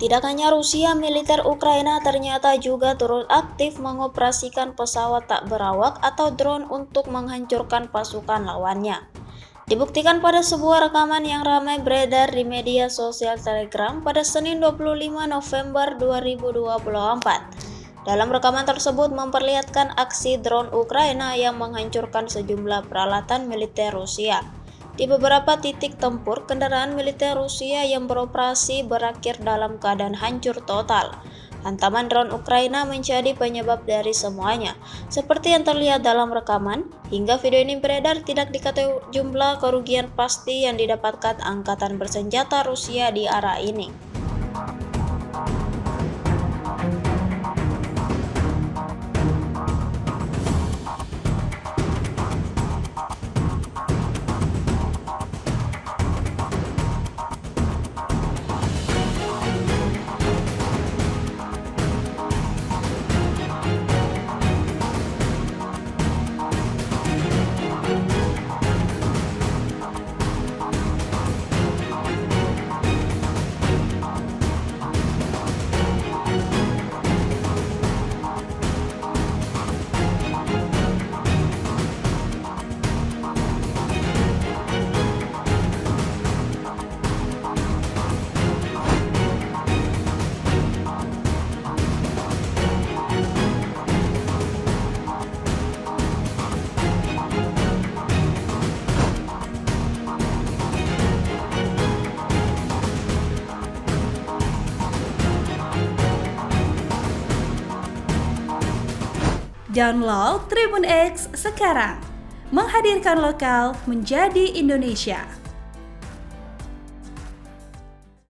Tidak hanya Rusia, militer Ukraina ternyata juga turut aktif mengoperasikan pesawat tak berawak atau drone untuk menghancurkan pasukan lawannya. Dibuktikan pada sebuah rekaman yang ramai beredar di media sosial Telegram pada Senin 25 November 2024. Dalam rekaman tersebut memperlihatkan aksi drone Ukraina yang menghancurkan sejumlah peralatan militer Rusia. Di beberapa titik tempur, kendaraan militer Rusia yang beroperasi berakhir dalam keadaan hancur total. Hantaman drone Ukraina menjadi penyebab dari semuanya. Seperti yang terlihat dalam rekaman, hingga video ini beredar tidak diketahui jumlah kerugian pasti yang didapatkan angkatan bersenjata Rusia di arah ini. Download Tribun X sekarang, menghadirkan lokal menjadi Indonesia.